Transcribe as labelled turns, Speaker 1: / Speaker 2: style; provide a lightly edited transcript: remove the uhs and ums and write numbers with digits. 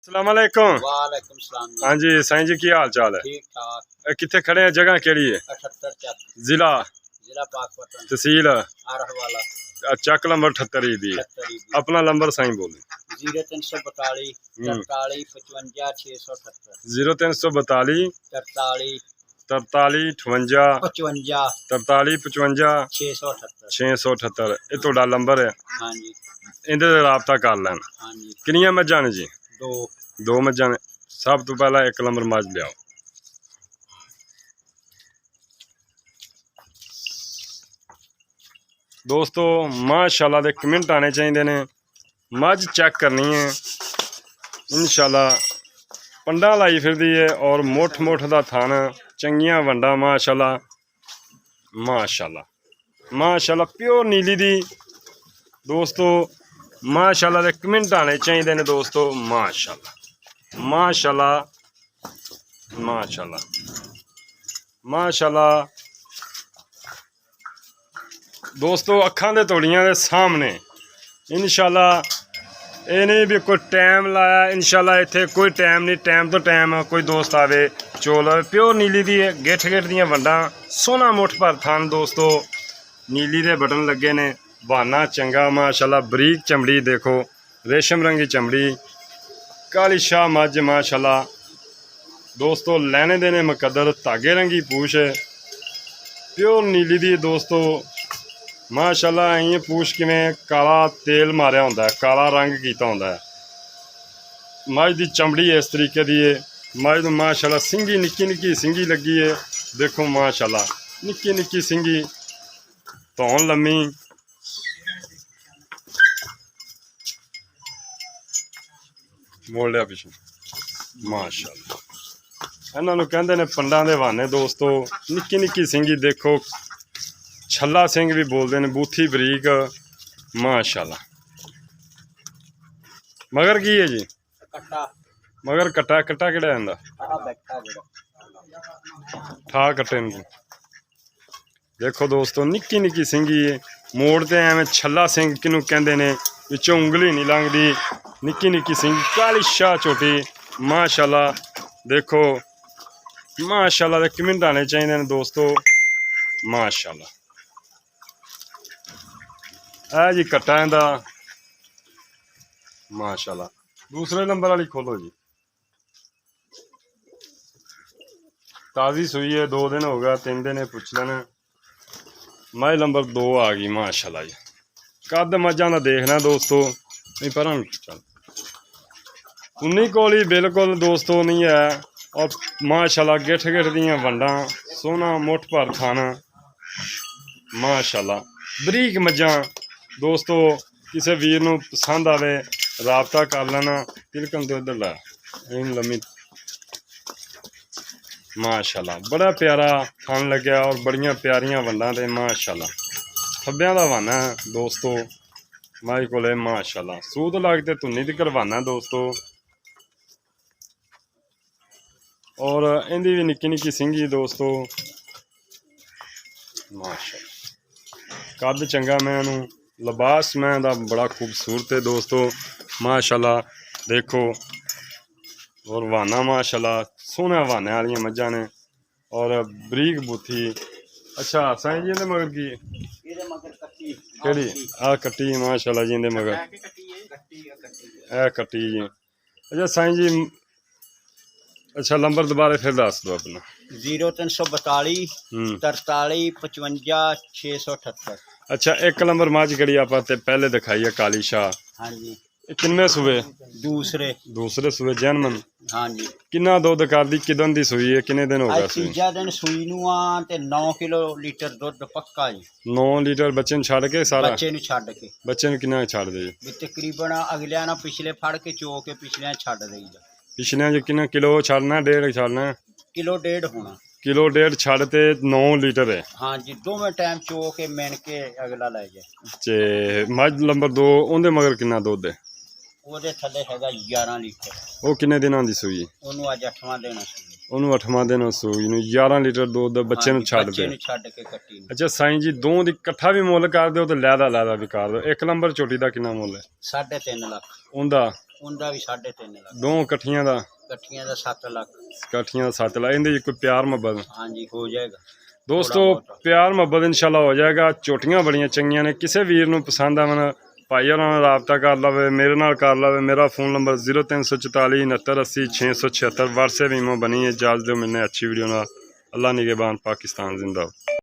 Speaker 1: अस्सलामुअलैकुम।
Speaker 2: वालेकुम सलाम जी।
Speaker 1: हाँ जी साईं जी, की हाल चाल है?
Speaker 2: ठीक ठाक।
Speaker 1: कितने खड़े हैं? जगह केड़ी है?
Speaker 2: 78 चक,
Speaker 1: जिला
Speaker 2: जिला पाकपतन,
Speaker 1: तहसील
Speaker 2: आरहवाला,
Speaker 1: चक नंबर 78 दी।
Speaker 2: 78
Speaker 1: अपना नंबर साईं बोले।
Speaker 2: 0342 43 55 678
Speaker 1: 0342
Speaker 2: 43
Speaker 1: 43 58
Speaker 2: 55
Speaker 1: 43 55
Speaker 2: 678।
Speaker 1: 678 ये ਤੁਹਾਡਾ ਨੰਬਰ ਹੈ।
Speaker 2: हाँ जी,
Speaker 1: ਇਹਦੇ ਤੇ ਰਾਬਤਾ ਕਰ ਲੈਣ।
Speaker 2: हाँ जी।
Speaker 1: ਕਿੰਨੀਆਂ ਮੱਝਾਂ ਨੇ ਜੀ?
Speaker 2: दो
Speaker 1: ਦੋ ਮੱਝਾਂ ਨੇ। ਸਭ ਤੋਂ ਪਹਿਲਾਂ ਇੱਕ ਨੰਬਰ ਮੱਝ ਲਿਆਓ। ਦੋਸਤੋ ਮਾਸ਼ਾਅੱਲਾ ਦੇ ਕਮੈਂਟ ਆਣੇ ਚਾਹੀਦੇ ਨੇ। ਮੱਝ ਚੈੱਕ ਕਰਨੀ ਹੈ ਇਨਸ਼ਾਅੱਲਾ। ਪੰਡਾ ਲਾਈ ਫਿਰਦੀ ਹੈ ਔਰ ਮੁੱਠ ਮੁੱਠ ਦਾ ਥਣ, ਚੰਗੀਆਂ ਵੰਡਾ ਮਾਸ਼ਾਅੱਲਾ ਮਾਸ਼ਾਅੱਲਾ ਮਾਸ਼ਾਅੱਲਾ। ਪਿਓਰ ਨੀਲੀ ਦੀ ਦੋਸਤੋ ਮਾਸ਼ਾਅੱਲਾ ਦੇ ਕਮੈਂਟ ਆਣੇ ਚਾਹੀਦੇ ਨੇ ਦੋਸਤੋ। ਮਾਸ਼ਾਅੱਲਾ ਮਾਸ਼ਾਅੱਲਾ ਮਾਸ਼ਾਅੱਲਾ ਮਾਸ਼ਾਅੱਲਾ। ਦੋਸਤੋ ਅੱਖਾਂ ਦੇ ਤੋੜੀਆਂ ਦੇ ਸਾਹਮਣੇ ਇਨਸ਼ਾਅੱਲਾ। ਇਹ ਨਹੀਂ ਵੀ ਕੋਈ ਟਾਈਮ ਲਾਇਆ, ਇਨਸ਼ਾਅੱਲਾ ਇੱਥੇ ਕੋਈ ਟਾਈਮ ਨਹੀਂ। ਟਾਈਮ ਤੋਂ ਟਾਈਮ ਕੋਈ ਦੋਸਤ ਆਵੇ ਚੋਲ। ਪਿਓਰ ਨੀਲੀ ਦੀ ਗਿੱਠ ਗਿੱਠ ਦੀਆਂ ਵੰਡਾਂ, ਸੋਹਣਾ ਮੁੱਠ ਭਰ ਥਣ ਦੋਸਤੋ। ਨੀਲੀ ਦੇ ਬਟਨ ਲੱਗੇ ਨੇ, ਬਹਾਨਾ ਚੰਗਾ ਮਾਸ਼ਾਅੱਲਾ। ਬਰੀਕ ਚਮੜੀ ਦੇਖੋ, ਰੇਸ਼ਮ ਰੰਗੀ ਚਮੜੀ, ਕਾਲੀ ਸ਼ਾਹ ਮੱਝ ਮਾਸ਼ਾਅੱਲਾ ਦੋਸਤੋ। ਲੈਣੇ ਦੇ ਨੇ ਮੁਕੱਦਰ, ਧਾਗੇ ਰੰਗੀ ਪੂਛ, ਪਿਓਰ ਨੀਲੀ ਦੀ ਦੋਸਤੋ ਮਾਸ਼ਾਅੱਲਾ। ਇਹ ਪੂਛ ਕਿਵੇਂ ਕਾਲਾ ਤੇਲ ਮਾਰਿਆ ਹੁੰਦਾ, ਕਾਲਾ ਰੰਗ ਕੀਤਾ ਹੁੰਦਾ। ਮੱਝ ਦੀ ਚਮੜੀ ਇਸ ਤਰੀਕੇ ਦੀ ਹੈ। ਮੱਝ ਨੂੰ ਮਾਸ਼ਾਅੱਲਾ ਸਿੰਗੀ ਨਿੱਕੀ ਨਿੱਕੀ ਸਿੰਗੀ ਲੱਗੀ ਹੈ ਦੇਖੋ ਮਾਸ਼ਾਅੱਲਾ। ਨਿੱਕੀ ਨਿੱਕੀ ਸਿੰਗੀ, ਧੌਣ ਲੰਮੀ, ਮੋੜ ਲਿਆ ਪਿੱਛੇ ਮਾਸ਼ਾਅੱਲਾ। ਇਹਨਾਂ ਨੂੰ ਕਹਿੰਦੇ ਨੇ ਪੰਡਾਂ ਦੇ ਬਹਾਨੇ ਦੋਸਤੋ। ਨਿੱਕੀ ਨਿੱਕੀ ਸਿੰਗੀ ਦੇਖੋ, ਛੱਲਾ ਸਿੰਘ ਵੀ ਬੋਲਦੇ ਨੇ, ਬੂਥੀ ਬਰੀਕ ਮਾਸ਼ਾਅੱਲਾ। ਮਗਰ ਕੀ ਹੈ ਜੀ?
Speaker 2: कट्टा
Speaker 1: ਮਗਰ ਕੱਟਾ ਕੱਟਾ ਕਿਹੜਾ ਜਾਂਦਾ?
Speaker 2: आ बैठा जेड़ा
Speaker 1: ਠਾ ਕੱਟੇ ਨੂੰ ਦੇਖੋ ਦੋਸਤੋ। ਨਿੱਕੀ ਨਿੱਕੀ ਸਿੰਗੀ ਹੈ, ਮੋੜ ਤੇ ਐਵੇਂ ਛੱਲਾ ਸਿੰਘ ਕਿਹਨੂੰ ਕਹਿੰਦੇ ਨੇ, ਵਿੱਚੋਂ ਉਂਗਲੀ ਨਹੀਂ ਲੰਘਦੀ। ਨਿੱਕੀ ਨਿੱਕੀ ਸਿੰਗੀ, ਕਾਲੀ ਸ਼ਾਹ ਝੋਟੀ ਮਾਸ਼ਾਅੱਲਾ ਦੇਖੋ ਮਾਸ਼ਾਅੱਲਾ। ਦੇ ਕਮੈਂਟ ਆਣੇ ਚਾਹੀਦੇ ਨੇ ਦੋਸਤੋ ਮਾਸ਼ਾਅੱਲਾ। ਇਹ ਜੀ ਕੱਟਾ ਇਹਦਾ ਮਾਸ਼ਾਅੱਲਾ। ਦੂਸਰੇ ਨੰਬਰ ਵਾਲੀ ਖੋਲੋ ਜੀ। ਤਾਜ਼ੀ ਸੂਈ ਹੈ, 2 ਦਿਨ ਹੋ ਗਿਆ, 3 ਦਿਨ ਪੁੱਛ ਲੈਣ। ਮੱਝ ਨੰਬਰ 2 ਆ ਗਈ ਮਾਸ਼ਾਅੱਲਾ ਜੀ। ਕੱਦ ਮੱਝਾਂ ਦਾ ਦੇਖਣਾ ਦੋਸਤੋ। ਨਹੀਂ ਪਰਾਂ ਚੱਲ, ਉਨੀ ਕੋਲੀ ਬਿਲਕੁਲ ਦੋਸਤੋ ਨਹੀਂ ਹੈ। ਔਰ ਮਾਸ਼ਾਅੱਲਾ ਗਿੱਠ ਗਿੱਠ ਦੀਆਂ ਵੰਡਾਂ, ਸੋਹਣਾ ਮੁੱਠ ਭਰ ਥਣ ਮਾਸ਼ਾਅੱਲਾ। ਬਰੀਕ ਮੱਝਾਂ ਦੋਸਤੋ। ਕਿਸੇ ਵੀਰ ਨੂੰ ਪਸੰਦ ਆਵੇ ਰਾਬਤਾ ਕਰ ਲੈਣਾ। ਤਿਲਕਣ ਦੇ ਉੱਧਰ ਲੈ ਇਹਨੂੰ ਲੰਮੀ ਮਾਸ਼ਾਅੱਲਾ। ਬੜਾ ਪਿਆਰਾ ਥਣ ਲੱਗਿਆ ਔਰ ਬੜੀਆਂ ਪਿਆਰੀਆਂ ਵੰਡਾਂ ਤੇ ਮਾਸ਼ਾਅੱਲਾ। ਥੱਬਿਆਂ ਦਾ ਹਵਾਨਾ ਦੋਸਤੋ ਮਾਈ ਕੋਲੇ ਮਾਸ਼ਾਅੱਲਾ। ਸੂਦ ਲੱਗ ਤੇ ਧੁੰਨੀ ਦੀ ਕਰਵਾਨਾ ਦੋਸਤੋ। ਔਰ ਇਹਦੀ ਵੀ ਨਿੱਕੀ ਨਿੱਕੀ ਸਿੰਗੀ ਦੋਸਤੋ ਮਾਸ਼ਾਅੱਲਾ। ਕੱਦ ਚੰਗਾ ਮੈਂ ਨੂੰ, ਲਿਬਾਸ ਮੈਂ ਦਾ ਬੜਾ ਖੂਬਸੂਰਤ ਹੈ ਦੋਸਤੋ ਮਾਸ਼ਾਅੱਲਾ ਦੇਖੋ। ਔਰ ਵਾਨਾ ਮਾਸ਼ਾਅੱਲਾ ਸੋਹਣਾ ਵਾਨੇ ਵਾਲੀਆਂ ਮੱਝਾਂ ਨੇ ਔਰ ਬਰੀਕ ਬੂਥੀ। ਅੱਛਾ ਸਾਈਂ ਜੀ ਇਹਦੇ ਮਗਰ ਕੀ ਹੈ?
Speaker 2: ਇਹਦੇ ਮਗਰ ਕੱਟੀ
Speaker 1: ਕਿਹੜੀ? ਆਹ ਕੱਟੀ ਮਾਸ਼ਾਅੱਲਾ ਜੀ ਇਹਦੇ ਮਗਰ। ਇਹ ਕੱਟੀ ਜੀ। ਅੱਛਾ ਸਾਈਂ ਜੀ, ਅੱਛਾ ਨੰਬਰ ਦੁਬਾਰਾ ਫਿਰ ਦੱਸ ਦਿਓ ਆਪਣਾ।
Speaker 2: 0342 43 55 678।
Speaker 1: ਅੱਛਾ ਇੱਕ ਨੰਬਰ ਮੱਝ ਜਿਹੜੀ ਆਪਾਂ ਤੇ ਪਹਿਲੇ ਦਿਖਾਈ ਹੈ ਕਾਲੀ ਸ਼ਾਹ,
Speaker 2: हाँ जी।
Speaker 1: ਇਹ ਕਿੰਨੇ ਸੂਏ?
Speaker 2: दूसरे
Speaker 1: ਦੂਸਰੇ ਸੂਏ ਜਨਮਨ।
Speaker 2: हाँ जी।
Speaker 1: ਕਿੰਨਾ ਦੁੱਧ ਕਰਦੀ? ਕਿਦੋਂ ਦੀ ਸੂਈ ਹੈ? ਕਿੰਨੇ ਦਿਨ ਹੋ ਗਏ
Speaker 2: ਅੱਜ
Speaker 1: ਸੂਈ?
Speaker 2: ਤੀਜਾ ਦਿਨ ਸੂਈ ਨੂੰ ਆ ਤੇ 9 ਕਿਲੋ ਲੀਟਰ ਦੁੱਧ ਪੱਕਾ ਜੀ।
Speaker 1: 9 ਲੀਟਰ ਬੱਚੇ ਨੂੰ ਛੱਡ ਕੇ ਸਾਰਾ?
Speaker 2: ਬੱਚੇ ਨੂੰ ਛੱਡ ਕੇ
Speaker 1: ਬੱਚੇ ਨੂੰ ਕਿੰਨਾ ਛੱਡ ਦੇ?
Speaker 2: ਵੀ ਤਕਰੀਬਨ ਅਗਲਿਆਂ ਨਾਲ ਪਿਛਲੇ ਫੜ ਕੇ ਚੋ ਕੇ ਪਿਛਲਿਆਂ ਛੱਡ ਦੇਈਦਾ।
Speaker 1: ਪਿਛਲਿਆਂ 'ਚ ਕਿੰਨਾ ਕਿਲੋ ਛੱਡਣਾ? 1.5 ਛੱਡਣਾ?
Speaker 2: ਕਿਲੋ ਡੇਢ ਹੋਣਾ।
Speaker 1: ਕਿਲੋ 1.5 ਛੱਡ ਤੇ 9 ਲੀਟਰ ਹੈ।
Speaker 2: हाँ जी। दोवें टाइम चो के मिन के अगला लै जाए।
Speaker 1: ਤੇ ਮੱਝ ਨੰਬਰ 2 ਉਹਦੇ ਮਗਰ ਕਿੰਨਾ ਦੁੱਧ ਹੈ?
Speaker 2: ਉਹਦੇ ਥੱਲੇ ਹੈਗਾ 11 ਲੀਟਰ।
Speaker 1: ਉਹ ਕਿੰਨੇ ਦਿਨਾਂ ਦੀ ਸੂਈ?
Speaker 2: ਉਹਨੂੰ ਅੱਜ 8ਵਾਂ ਦੇਣਾ ਸੀ।
Speaker 1: ਉਹਨੂੰ 8ਵਾਂ ਦਿਨ ਸੂਈ ਨੂੰ 11 ਲੀਟਰ ਦੁੱਧ ਬੱਚੇ ਨੂੰ ਛੱਡ
Speaker 2: ਬੱਚੇ
Speaker 1: ਦੇ।
Speaker 2: ਨੂੰ ਛੱਡ ਕੇ ਕੱਟੀ ਨੂੰ।
Speaker 1: ਅੱਛਾ ਸਾਈਂ ਜੀ ਦੋਵਾਂ ਦੀ ਇਕੱਠਾ ਵੀ ਮੁੱਲ ਕਰ ਦਿਓ ਤੇ ਲੈਦਾ ਵੀ ਕਰ ਦਿਓ। ਇੱਕ ਨੰਬਰ ਝੋਟੀ ਦਾ ਕਿੰਨਾ ਮੁੱਲ ਹੈ?
Speaker 2: 3.5 ਲੱਖ।
Speaker 1: ਉਹਦਾ
Speaker 2: ਉਹਦਾ ਵੀ 3.5 ਲੱਖ,
Speaker 1: ਦੋ ਇਕੱਠੀਆਂ ਦਾ
Speaker 2: ਇਕੱਠੀਆਂ ਦਾ 7 ਲੱਖ।
Speaker 1: ਇਕੱਠੀਆਂ ਦਾ 7 ਲੱਖ। ਇਹਦੇ 'ਚ ਕੋਈ ਪਿਆਰ ਮੁਹੱਬਤ
Speaker 2: ਹਾਂਜੀ ਹੋ ਜਾਏਗਾ
Speaker 1: ਦੋਸਤੋ,
Speaker 2: ਥੋੜ੍ਹਾ ਬਹੁਤ।
Speaker 1: ਪਿਆਰ ਮੁਹੱਬਤ ਇਨਸ਼ਾਅੱਲਾ ਹੋ ਜਾਏਗਾ। ਝੋਟੀਆਂ ਬੜੀਆਂ ਚੰਗੀਆਂ ਨੇ, ਕਿਸੇ ਵੀਰ ਨੂੰ ਪਸੰਦ ਆਵਣ ਭਾਈ ਉਹਨਾਂ ਨਾਲ ਰਾਬਤਾ ਕਰ ਲਵੇ, ਮੇਰੇ ਨਾਲ ਕਰ ਲਵੇ। ਮੇਰਾ फ़ोन नंबर 0344 69 80 676। WhatsApp ईमो बनी है। इजाज़त दो, मिलने अच्छी वीडियो ना। अल्लाह निगहबान, पाकिस्तान जिंदाबाद।